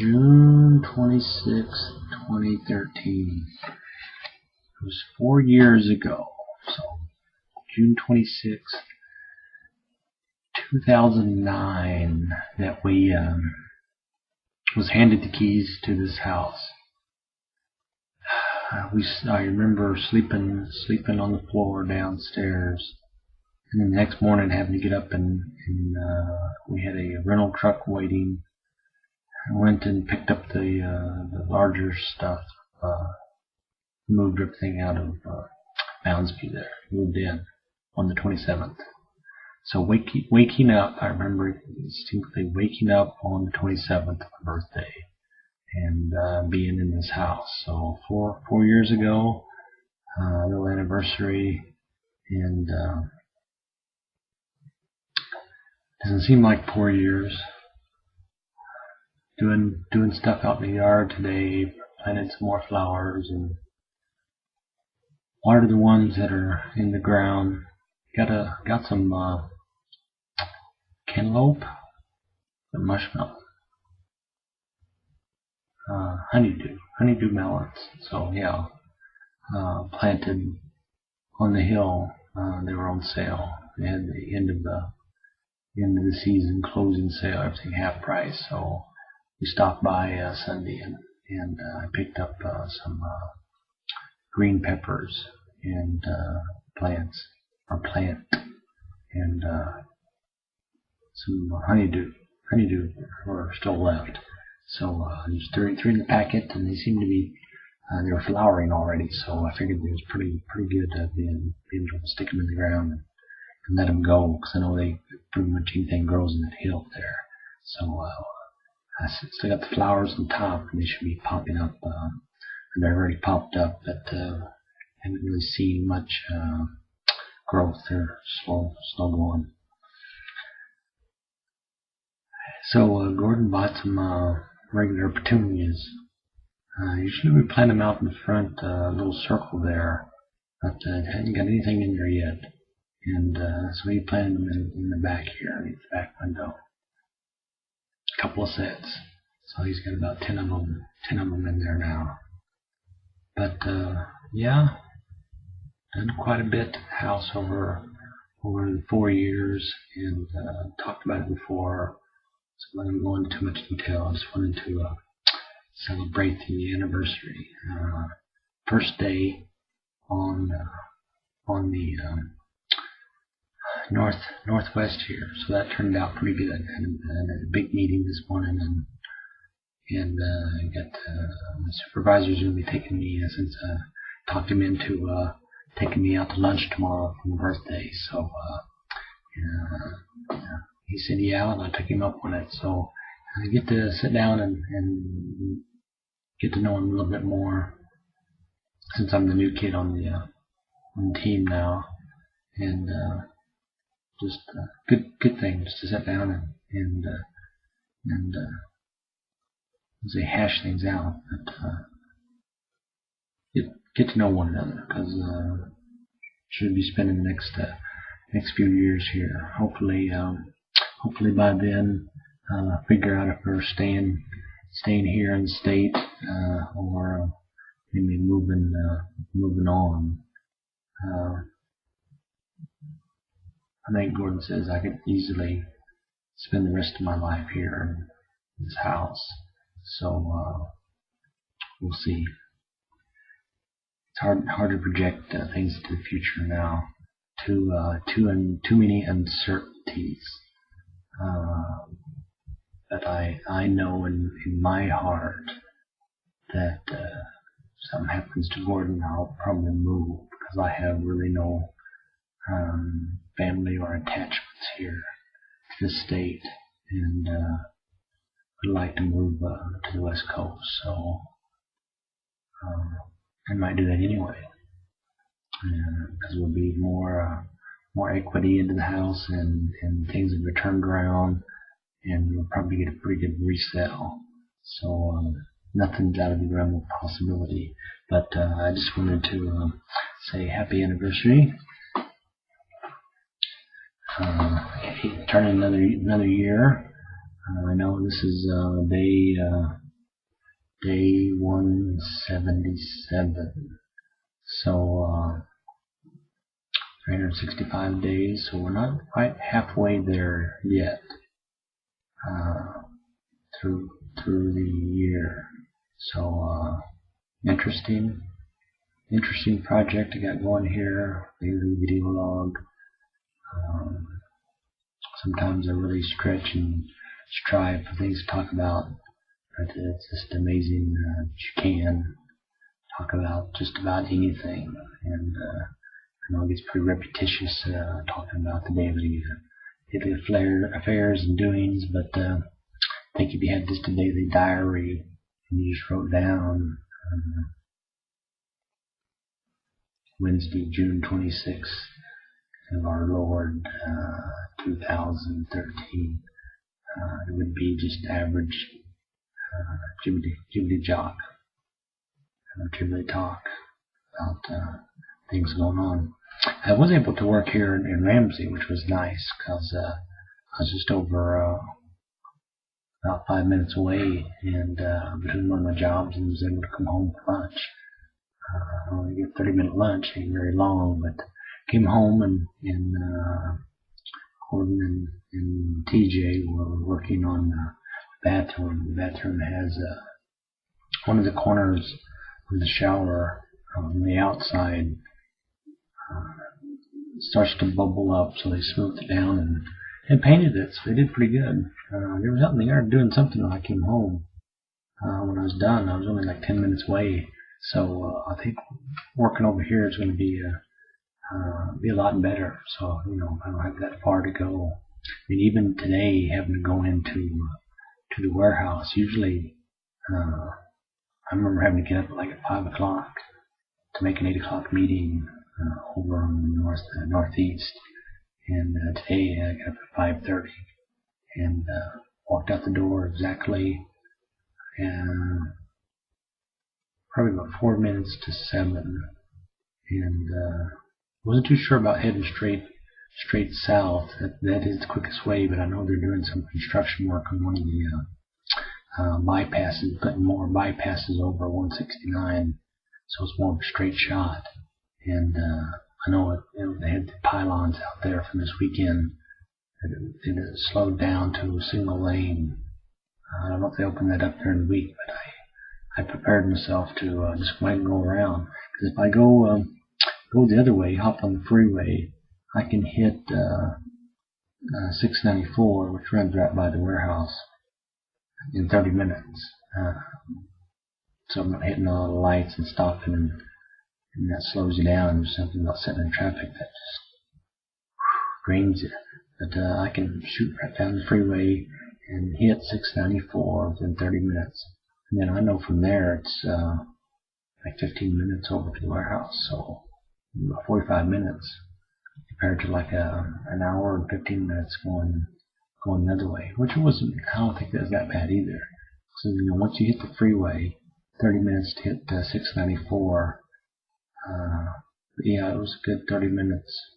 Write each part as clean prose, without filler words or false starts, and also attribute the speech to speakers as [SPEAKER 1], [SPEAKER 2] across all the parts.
[SPEAKER 1] June 26th, 2013. It was 4 years ago. So, June 26th, 2009, that we was handed the keys to this house. I remember sleeping on the floor downstairs, and then the next morning having to get up and we had a rental truck waiting. I went and picked up the larger stuff, moved everything out of Boundsview there, moved in on the 27th. So waking up, I remember distinctly waking up on the 27th of my birthday and being in this house. So 4 years ago, little anniversary, and doesn't seem like 4 years. Doing stuff out in the yard today, planted some more flowers and watered the ones that are in the ground. Got some cantaloupe, and mushmelon, honeydew melons. So yeah, planted on the hill. They were on sale. They had the end of the season closing sale, everything half price. So we stopped by Sunday and I picked up some green peppers and plant, and some honeydew were still left. So there's 33 in the packet, and they seem to be they were flowering already. So I figured it was pretty good being able to stick them in the ground and let them go, because I know they pretty much anything grows in that hill there. So I still got the flowers on top, and they should be popping up. And they're already popped up, but haven't really seen much growth. They're slow going. So Gordon bought some regular petunias. Usually we plant them out in the front, little circle there, but hadn't got anything in there yet. And so he planted them in the back here, underneath the back window. A couple of sets. So he's got about 10 of them in there now. But yeah, done quite a bit to the house over the 4 years, and talked about it before. So I don't go into too much detail. I just wanted to celebrate the anniversary. First day on the northwest here, so that turned out pretty good. And a big meeting this morning, and got the supervisor's going to be taking me, since I talked him into taking me out to lunch tomorrow for my birthday. So he said yeah, and I took him up on it. So I get to sit down and get to know him a little bit more, since I'm the new kid on the team now, and just good thing just to sit down and say hash things out, but get to know one another, because should be spending the next few years here. Hopefully by then figure out if we're staying here in the state, or maybe moving on. I think Gordon says I could easily spend the rest of my life here in this house. So we'll see. It's hard to project things into the future now. Too many uncertainties. But I know in my heart that if something happens to Gordon, I'll probably move, because I have really no family or attachments here to the state, and would like to move to the West Coast. So I might do that anyway, because there'll be more equity into the house, and things will be turned around, and we'll probably get a pretty good resale. So nothing's out of the realm of possibility. But I just wanted to say happy anniversary. Turning another year. I know this is day day 177. So 365 days, so we're not quite halfway there yet through the year. So interesting project I got going here. Daily video log. Sometimes I really stretch and strive for things to talk about, but it's just amazing that you can talk about just about anything. And I know it gets pretty repetitious talking about the daily affairs and doings, but I think if you had just a daily diary and you just wrote down Wednesday, June 26th of our Lord, 2013, it would be just average Jibbity Jock, Jibbity talk about things going on. I was able to work here in Ramsey, which was nice because I was just over about 5 minutes away, and between one of my jobs, and was able to come home for lunch. I only get 30-minute lunch, ain't very long, but came home and Gordon and TJ were working on the bathroom. The bathroom has one of the corners of the shower on the outside starts to bubble up, so they smoothed it down and painted it, so they did pretty good. They were out in the yard doing something when I came home. When I was done, I was only like 10 minutes away, so I think working over here is going to be a lot better. So I don't have that far to go. I mean, even today, having to go into the warehouse, usually I remember having to get up at 5 o'clock to make an 8 o'clock meeting over on the northeast. And today I got up at 5:30 and walked out the door exactly probably about 4 minutes to 7, and wasn't too sure about heading straight south. That is the quickest way, but I know they're doing some construction work on one of the bypasses, putting more bypasses over 169, so it's more of a straight shot. And I know they had the pylons out there from this weekend. It slowed down to a single lane. I don't know if they opened that up during the week, but I prepared myself to just go ahead and go around. Because if I go the other way, hop on the freeway, I can hit 694, which runs right by the warehouse, in 30 minutes. So I'm not hitting all the lights and stopping, and that slows you down. There's something about sitting in traffic that just drains you. But I can shoot right down the freeway and hit 694 within 30 minutes. And then I know from there it's like 15 minutes over to the warehouse. So about 45 minutes compared to like an hour and 15 minutes going the other way, which wasn't, I don't think that was that bad either. So once you hit the freeway, 30 minutes to hit 694. Yeah, it was a good 30 minutes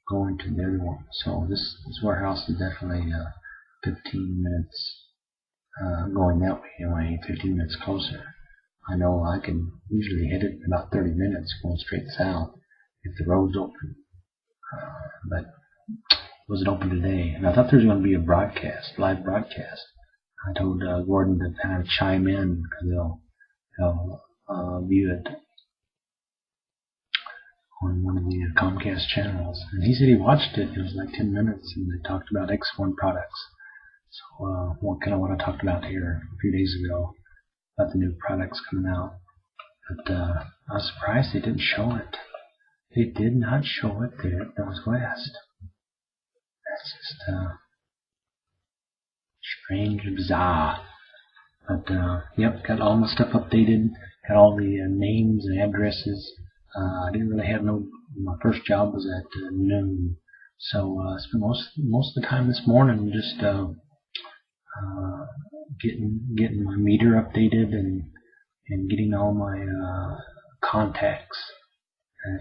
[SPEAKER 1] going to the other one. So this warehouse is definitely 15 minutes going that way anyway, 15 minutes closer. I know I can usually hit it in about 30 minutes going straight south if the road's open. But it wasn't open today. And I thought there was going to be a live broadcast. I told Gordon to kind of chime in because they'll view it on one of the Comcast channels. And he said he watched it. It was like 10 minutes, and they talked about X1 products. So kind of what I talked about here a few days ago about the new products coming out. But I was surprised they didn't show it. They did not show it there at Northwest. That's just strange and bizarre. But yep, got all my stuff updated. Got all the names and addresses. I didn't really have my first job was at noon. So I spent most of the time this morning just getting my meter updated and getting all my contacts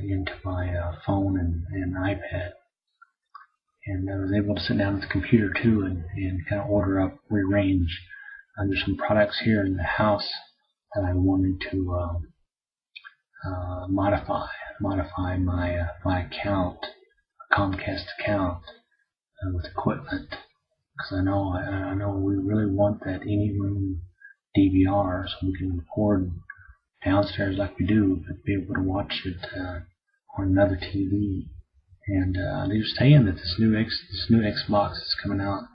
[SPEAKER 1] into my phone and iPad. And I was able to sit down at the computer too and kind of rearrange there's some products here in the house that I wanted to modify my account, Comcast account, with equipment, because I know we really want that AnyRoom DVR so we can record downstairs like we do, but be able to watch it on another TV. And they're saying that this new Xbox is coming out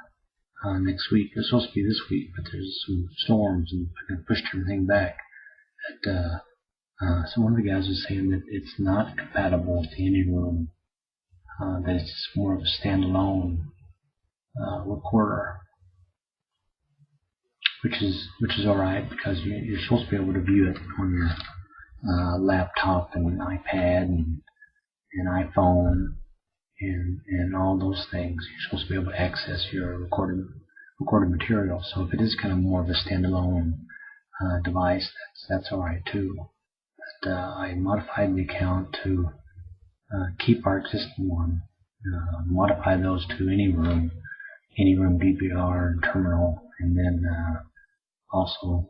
[SPEAKER 1] next week. It's supposed to be this week, but there's some storms and pushed everything back. So one of the guys was saying that it's not compatible with the AnyRoom, that it's more of a standalone recorder, which is alright, because you're supposed to be able to view it on your laptop and iPad and iPhone and all those things. You're supposed to be able to access your recorded material. So if it is kind of more of a standalone device, that's alright too. But I modified the account to keep our existing one, modify those to AnyRoom DVR and terminal, and then also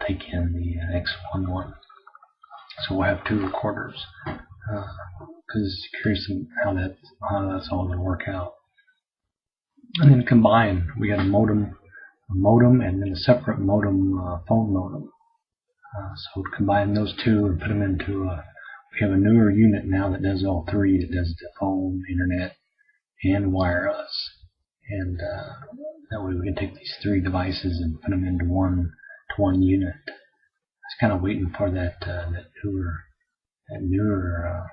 [SPEAKER 1] take in the X1 one. So we'll have two recorders, because curious how that's all going to work out. And then combine, we got a modem, and then a separate modem, phone modem. So to combine those two and put them into we have a newer unit now that does all three. That does the phone, internet, and wireless. And that way we can take these three devices and put them into one unit. I was kind of waiting for that newer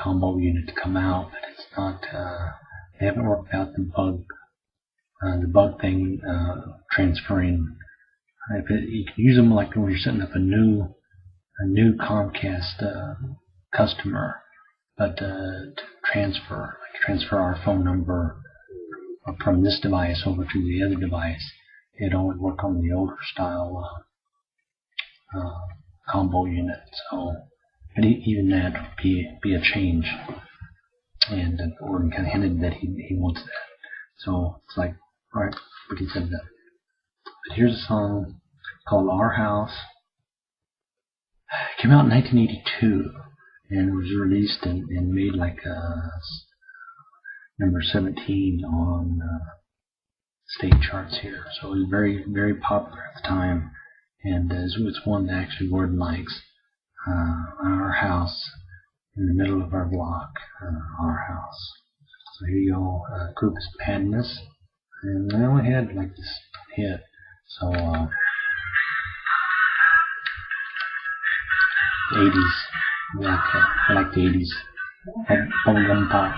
[SPEAKER 1] combo unit to come out, but it's not. They haven't worked out the bug thing, transferring. You can use them like when you're setting up a new Comcast customer, but to transfer our phone number from this device over to the other device, it only work on the older style combo unit. So, but even that would be a change. And Gordon kind of hinted that he wants that. So it's like, alright, we can send that. But here's a song called Our House. It came out in 1982 and was released and made like number 17 on state charts here. So it was very, very popular at the time, and it's one that actually Gordon likes. Our House, in the middle of our block, Our House. So here you go, group is Padness, and I only had like this hit, so 80s, I like the 80s bubblegum pop.